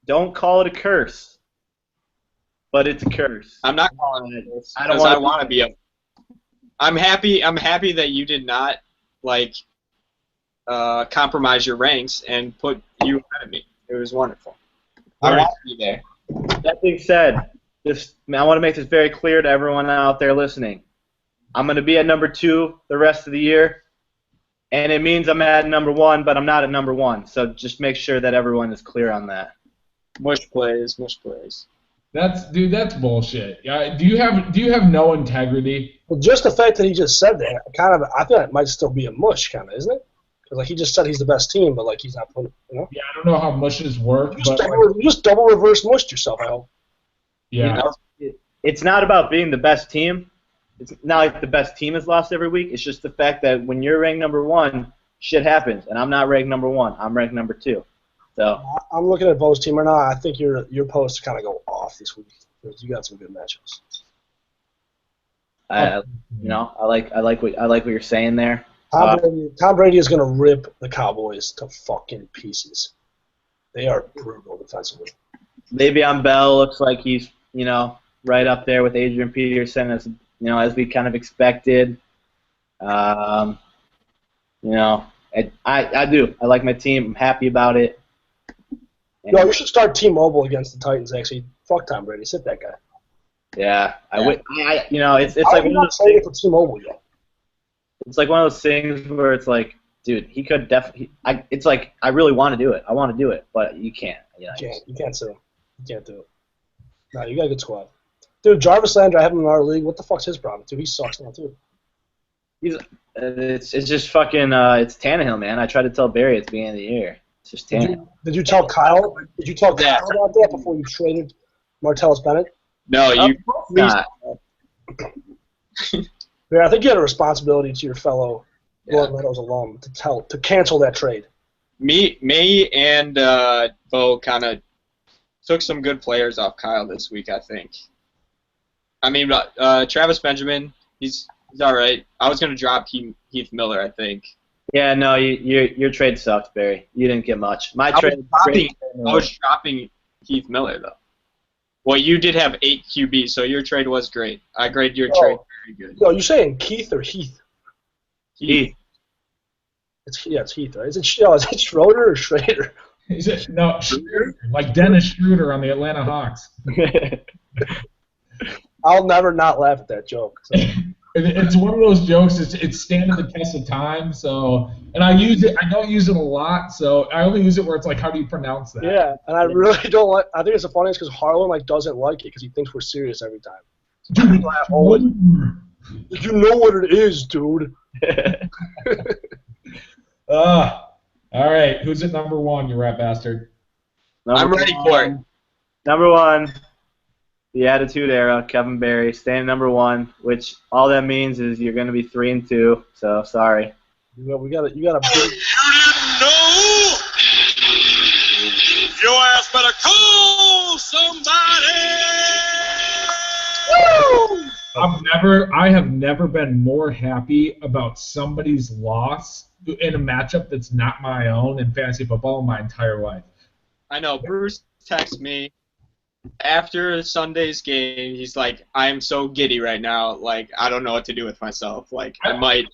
Don't call it a curse, but it's a curse. I'm not calling it a curse because I want to be a. I'm happy that you did not compromise your ranks and put you ahead of me. It was wonderful. I want to be there. That being said, I want to make this very clear to everyone out there listening. I'm going to be at number 2 the rest of the year, and it means I'm at number 1, but I'm not at number 1. So just make sure that everyone is clear on that. Mush plays. That's bullshit. Do you have no integrity? Well, just the fact that he just said that, I feel like it might still be a mush, isn't it? Because he just said he's the best team, but he's not putting, Yeah, I don't know how mushes work. You just double reverse mushed yourself, I hope. Yeah. It's not about being the best team. It's not like the best team has lost every week. It's just the fact that when you're ranked number 1, shit happens, and I'm not ranked number 1. I'm ranked number 2. So I'm looking at Bo's team right now. I think your posts kind of go off this week because you got some good matchups. I like what you're saying there. Tom Brady is going to rip the Cowboys to fucking pieces. They are brutal defensively. Le'Veon Bell looks like he's right up there with Adrian Peterson as we kind of expected. I do. I like my team. I'm happy about it. You should start T-Mobile against the Titans. Actually, fuck Tom Brady. Sit that guy. Yeah, it's like one of those things for T-Mobile yet. It's like one of those things where it's like, dude, he could definitely. It's like I really want to do it. I want to do it, but you can't. You can't sit him. You can't do it. No, you got a good squad. Dude, Jarvis Landry, I have him in our league. What the fuck's his problem? Dude, he sucks now too. It's just fucking it's Tannehill, man. I tried to tell Barry at the beginning of the year. It's just Tannehill. Did you tell Kyle? Did you tell Kyle about that before you traded Martellus Bennett? No, you not. Yeah, I think you had a responsibility to your fellow Gordon Meadows alone to cancel that trade. Me and Bo kind of took some good players off Kyle this week, I think. I mean, Travis Benjamin, he's all right. I was gonna drop Heath Miller, I think. Yeah, no, your trade sucked, Barry. You didn't get much. I was dropping Heath Miller though. Well, you did have 8 QBs, so your trade was great. I graded your trade very good. No, you saying Keith or Heath? Heath. It's Heath, right? Is it Schroeder or Schrader? No, Schroeder, like Dennis Schroeder on the Atlanta Hawks. I'll never not laugh at that joke. So. It's one of those jokes. It's standing the test of time. So, and I use it. I don't use it a lot. So I only use it where it's like, how do you pronounce that? Yeah, and I really don't like. I think it's the funniest because Harlan doesn't like it because he thinks we're serious every time. Dude, you know what it is, dude. All right. Who's at number 1, you rat bastard? I'm ready for it. Number 1, the Attitude Era, Kevin Barry, staying at number 1, which all that means is you're going to be 3-2. So sorry. You got a big. You didn't know. Your ass better call somebody. Woo! I have never been more happy about somebody's loss in a matchup that's not my own in fantasy football in my entire life. I know. Bruce texted me after Sunday's game. He's like, I am so giddy right now. Like, I don't know what to do with myself. Like, I might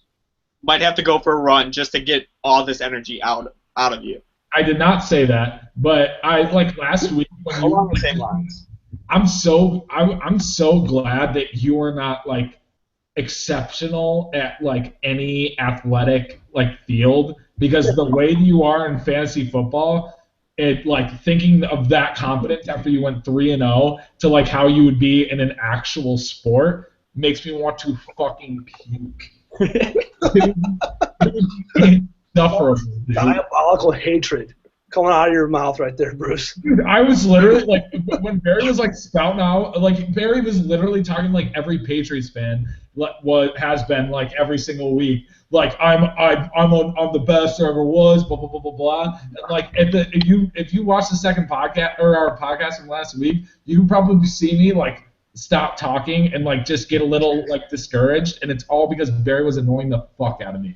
have to go for a run just to get all this energy out of you. I did not say that, but last week when Along the same lines. I'm so glad that you are not like exceptional at like any athletic like field, because the way you are in fantasy football, it like thinking of that confidence after you went 3-0 to like how you would be in an actual sport makes me want to fucking puke. Insufferable. Diabolical hatred coming out of your mouth right there, Bruce. Dude, I was literally like, when Barry was like spouting out, like Barry was literally talking like every Patriots fan what has been like every single week, like I'm on the best there ever was, blah blah blah blah blah. And like if you watch the second podcast or our podcast from last week, you can probably see me like stop talking and like just get a little like discouraged, and it's all because Barry was annoying the fuck out of me.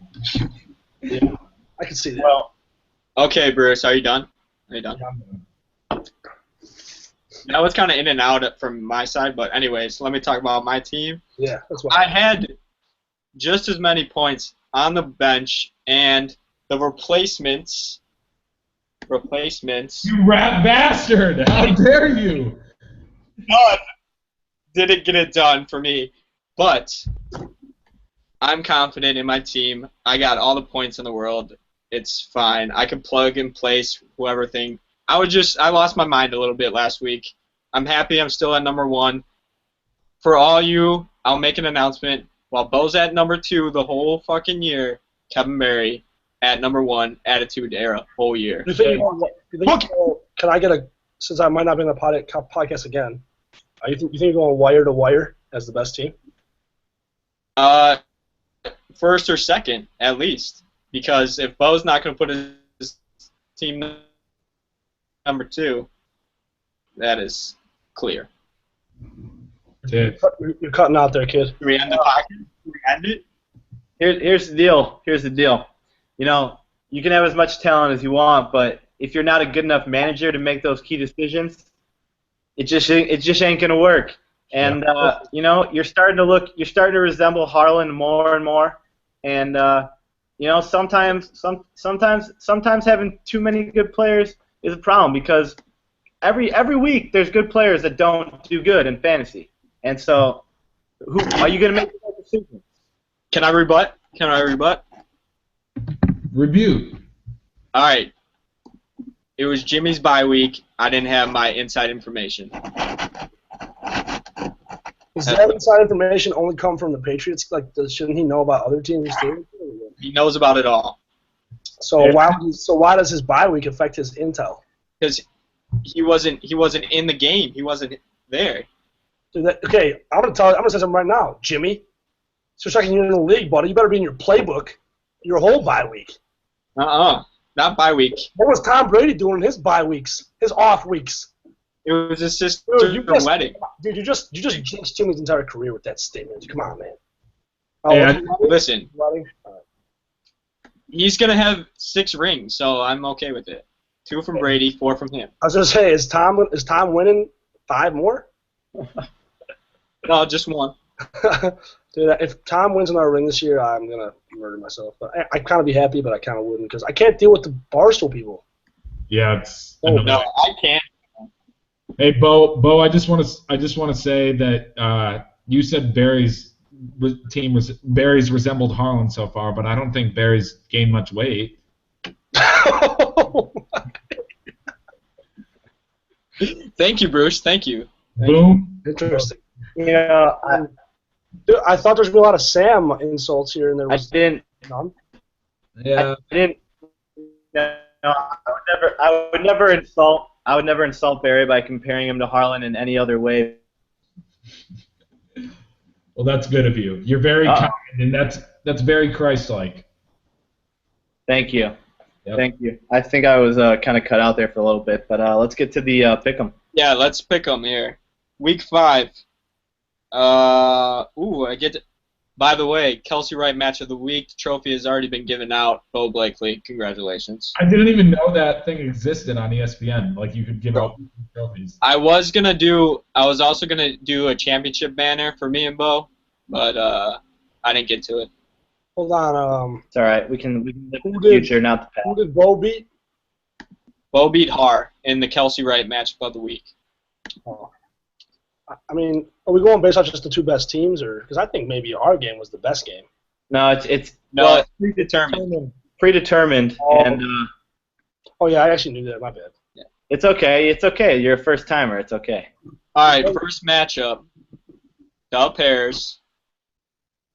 Yeah, I can see that. Well, okay, Bruce, are you done? Are you done? That was kind of in and out from my side, but anyways, let me talk about my team. Yeah, that's what I had just as many points on the bench, and the replacements. You rat bastard! How dare you! None didn't get it done for me, but I'm confident in my team. I got all the points in the world. It's fine. I can plug and place whoever thing. I lost my mind a little bit last week. I'm happy I'm still at number 1. For all you, I'll make an announcement. While Bo's at number 2 the whole fucking year, Kevin Barry at number 1, Attitude Era, whole year. Can I get a, since I might not be in the podcast again, you think you're going wire to wire as the best team? First or second, at least. Because if Bo's not going to put his team number 2, that is clear. Dude. You're cutting out there, kid. Do we end the podcast? Do we end it? Here's the deal. You know, you can have as much talent as you want, but if you're not a good enough manager to make those key decisions, it just ain't gonna work. And you know, you're starting to resemble Harlan more and more. And you know, sometimes having too many good players is a problem, because every week there's good players that don't do good in fantasy. And so, who are you gonna make that decision? Can I rebut? Rebuke. All right. It was Jimmy's bye week. I didn't have my inside information. Does that inside information only come from the Patriots? Like, shouldn't he know about other teams too? He knows about it all. So why does his bye week affect his intel? Because he wasn't in the game. He wasn't there. Okay, I'm gonna say something right now, Jimmy. So second year in the league, buddy, you better be in your playbook. your whole bye week. Not bye week. What was Tom Brady doing in his bye weeks, his off weeks? It was his sister's wedding. Dude, you just jinxed Jimmy's entire career with that statement. Come on, man. Yeah, listen. He's gonna have 6 rings, so I'm okay with it. 2 from Brady, 4 from him. I was gonna say, is Tom winning 5 more? No, just 1. Dude, if Tom wins another ring this year, I'm gonna murder myself. But I kind of be happy, but I kind of wouldn't because I can't deal with the Barstool people. Yeah, it's. No, I can't. Hey, Bo, I just want to say that you said Barry's resembled Harlan so far, but I don't think Barry's gained much weight. Thank you, Bruce. Thank you. Boom. Interesting. Yeah, I thought there's gonna be a lot of Sam insults here, and there was none. Yeah. I didn't. No, I would never insult Barry by comparing him to Harlan in any other way. Well, that's good of you. You're very kind, and that's very Christ-like. Thank you. Yep. Thank you. I think I was kind of cut out there for a little bit, but let's get to the pick'em. Yeah, let's pick 'em here. Week 5. By the way, Kelsey Wright Match of the Week. The trophy has already been given out. Bo Blakely, congratulations. I didn't even know that thing existed on ESPN. Like, you could give out trophies. I was also gonna do a championship banner for me and Bo, but I didn't get to it. Hold on. It's all right. We can live in the future, not the Who past. did Bo beat? Bo beat Har in the Kelsey Wright Match of the Week. Oh. I mean, are we going based on just the 2 best teams, or because I think maybe our game was the best game? No, it's It's predetermined. predetermined, and Oh yeah, I actually knew that. My bad. it's okay. It's okay. You're a first timer. It's okay. All right, first matchup. The pairs.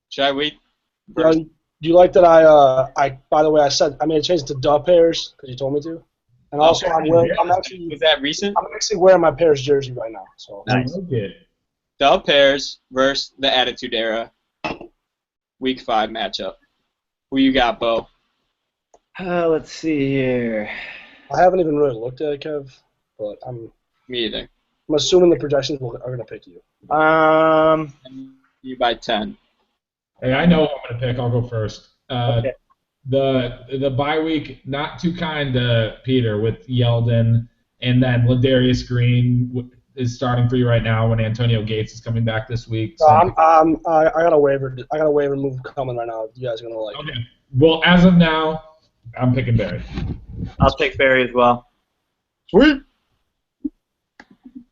Should I wait? Do you like that I by the way, I made a change to dub pairs because you told me to, and also I'm actually Was that recent? wearing my Pairs jersey right now. So I like it. The pairs versus the Attitude Era. Week 5 matchup. Who you got, Bo? Let's see here. I haven't even really looked at it, Kev, but I'm Me either. assuming the projections are going to pick you. You by 10. Hey, I know who I'm going to pick. I'll go first. Okay. The bye week, not too kind to Peter with Yeldon, and then Ladarius Green is starting for you right now when Antonio Gates is coming back this week. So I got a waiver. I got a waiver move coming right now. You guys are gonna like. Okay. Well, as of now, I'm picking Barry. I'll take Barry as well. Sweet.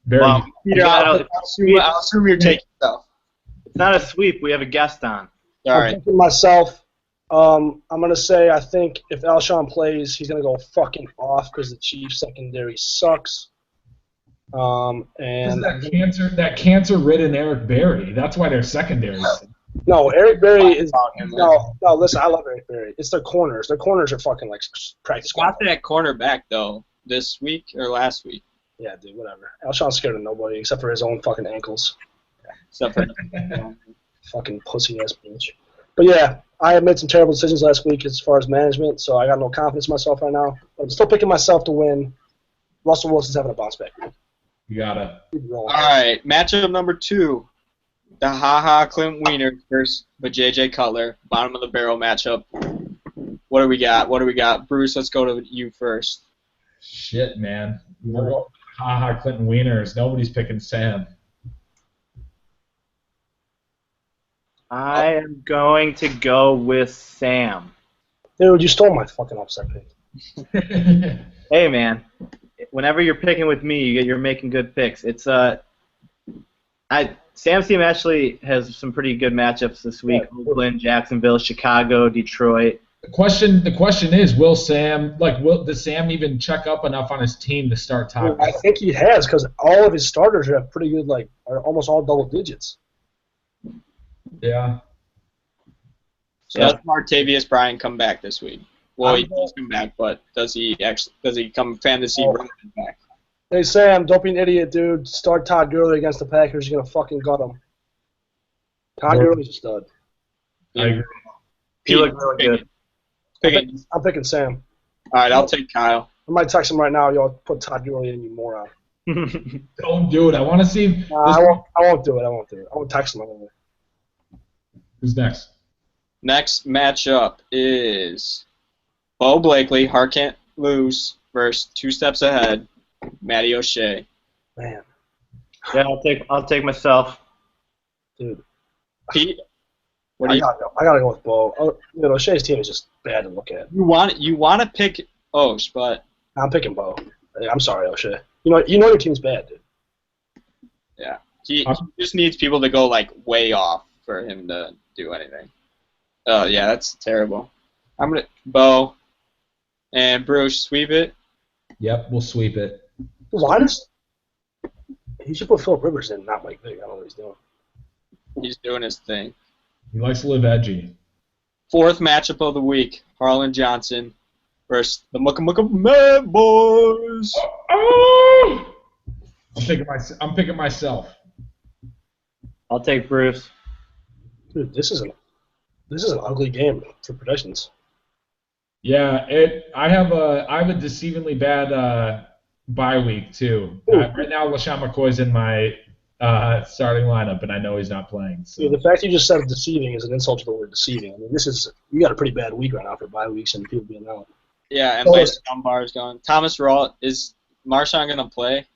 Barry. Well, Peter, I'll assume you're taking stuff. it's not a sweep. We have a guest on. All I'm right. picking myself. I'm gonna say I think if Alshon plays, he's gonna go fucking off because the Chiefs secondary sucks. And that cancer-ridden Eric Berry. That's why their secondary. no, Eric Berry is no. Listen, I love Eric Berry. It's their corners. Their corners are fucking like practice. Got that cornerback though this week or last week. Yeah, dude, whatever. Alshon's scared of nobody except for his own fucking ankles. Except for Fucking pussy ass bitch. But yeah, I have made some terrible decisions last week as far as management, so I got no confidence in myself right now. But I'm still picking myself to win. Russell Wilson's having a bounce back. You gotta. All right, matchup number 2. The Ha Clint Wiener versus the JJ Cutler. Bottom of the barrel matchup. What do we got? Bruce, let's go to you first. Shit, man. Clinton Wieners. Nobody's picking Sam. I am going to go with Sam. Dude, you stole my fucking upset pick. Hey, man. Whenever you're picking with me, you're making good picks. It's Sam's team actually has some pretty good matchups this week. Oakland, Jacksonville, Chicago, Detroit. The question is, does Sam even check up enough on his team to start top? I think he has because all of his starters have pretty good, are almost all double digits. Yeah. So does Martavius Bryant come back this week? Well, he does come back, but does he come fantasy running back? Hey, Sam, don't be an idiot, dude. Start Todd Gurley against the Packers. You're going to fucking gut him. Todd Gurley's a stud. I agree. He looked really good. I'm picking Sam. All right, I'll take Kyle. I might text him right now. Y'all put Todd Gurley in, you moron. Don't do it. I want to see. I won't do it. I won't text him. Who's next? Next matchup is Bo Blakely, Heart Can't Lose, versus 2 steps ahead, Matty O'Shea. Man, Yeah, I'll take myself. dude. Pete, what I do gotta go with Bo. O'Shea's team is just bad to look at. you want to pick Osh, but I'm picking Bo. I'm sorry, O'Shea. You know your team's bad, dude. yeah, he just needs people to go like way off for him to do anything. Oh yeah, that's terrible. I'm gonna Bo and Bruce sweep it. Yep, we'll sweep it. Why does he should put Philip Rivers in, not Mike Vick? I don't know what he's doing. He's doing his thing. He likes to live edgy. 4th matchup of the week: Harlan Johnson versus the Mucka Mad Boys. Oh! I'm picking myself. I'll take Bruce. Dude, this is an ugly game for predictions. Yeah, I have a deceivingly bad bye week too. Right now, LaShawn McCoy's in my starting lineup, and I know he's not playing. So. Yeah, the fact you just said deceiving is an insult to the word deceiving. I mean, you got a pretty bad week right now for bye weeks and people being out. Yeah, and Bryce Dunbar is going. Thomas Rawls, is Marshawn going to play?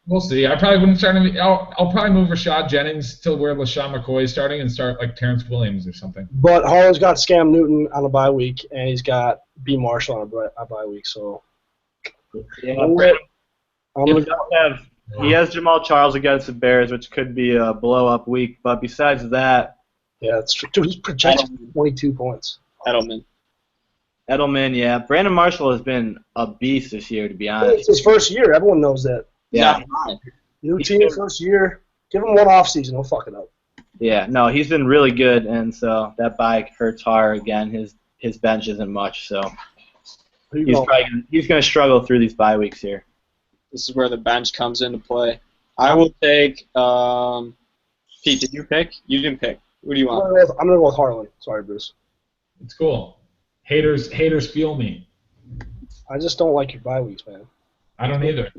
We'll see. I probably wouldn't start him. I'll probably move Rashad Jennings to where LaShawn McCoy is starting and start like Terrence Williams or something. But Harlan's got Scam Newton on a bye week, and he's got B. Marshall on a bye week. So Yeah, he has Jamal Charles against the Bears, which could be a blow-up week. But besides that, yeah, it's true. Dude, he's projected 22 points. Edelman, yeah. Brandon Marshall has been a beast this year, to be honest. It's his first year. Everyone knows that. Yeah. New team, first year. Give him one off season. He'll fuck it up. Yeah, no, he's been really good, and so that bye hurts hard again. His bench isn't much, so he's going to struggle through these bye weeks here. this is where the bench comes into play. I will take. Pete, did you pick? You didn't pick. Who do you want? I'm gonna go with Harlan. Sorry, Bruce. It's cool. Haters feel me. I just don't like your bye weeks, man. I don't either.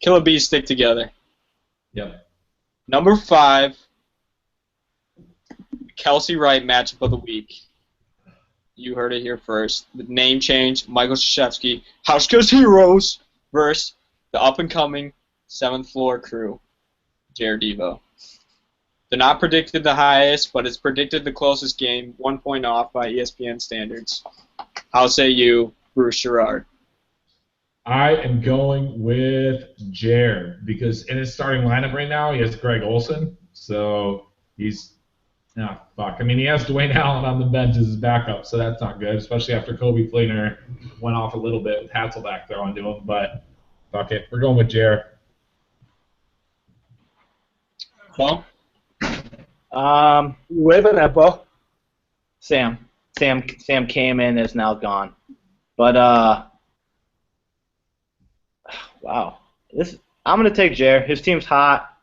Killer Bees stick together. Yep. Number 5, Kelsey Wright matchup of the week. You heard it here first. The name change, Michael Krzyzewski, Hauschka's Heroes versus the up-and-coming 7th Floor crew, Jared Devo. They're not predicted the highest, but it's predicted the closest game, 1 point off by ESPN standards. How say you, Bruce Sherrard? I am going with Jared because in his starting lineup right now, he has Greg Olsen. So he's fuck. I mean, he has Dwayne Allen on the bench as his backup, so that's not good, especially after Kobe Fleener went off a little bit with Hasselbeck throwing to him. But fuck it. We're going with Jared. Well, waving at Bo. Sam came in, is now gone. But wow, I'm gonna take Jared. His team's hot.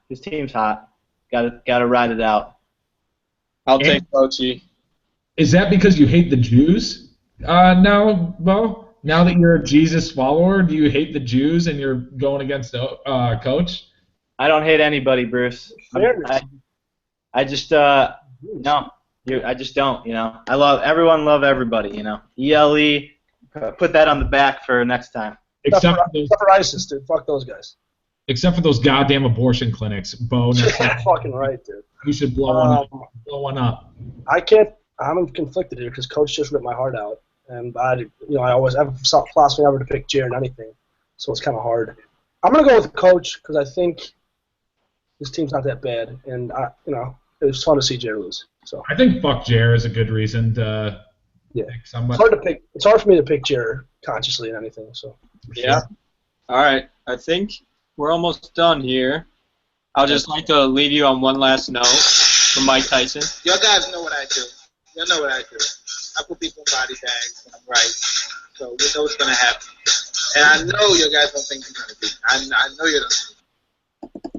Gotta ride it out. I'll take Bochy. Is that because you hate the Jews? Now, Bo? Now that you're a Jesus follower, do you hate the Jews and you're going against Coach? I don't hate anybody, Bruce. I just no. I just don't. I love everybody. ELE. Put that on the back for next time. Except for ISIS, dude. Fuck those guys. Except for those goddamn abortion clinics, Bo. Yeah, fucking right, dude. You should blow one up. I can't. I'm conflicted here because Coach just ripped my heart out, and I always have a philosophy never to pick Jared anything, so it's kind of hard. I'm gonna go with Coach because I think his team's not that bad, and it was fun to see Jared lose. So I think fuck Jared is a good reason to pick somebody. It's hard to pick. It's hard for me to pick Jared consciously in anything. So Yeah. All right. I think we're almost done here. I'll just like to leave you on one last note from Mike Tyson. Y'all guys know what I do. Y'all know what I do. I put people in body bags when I'm right. So you know what's going to happen. And I know you guys don't think you're going to be. I know you don't.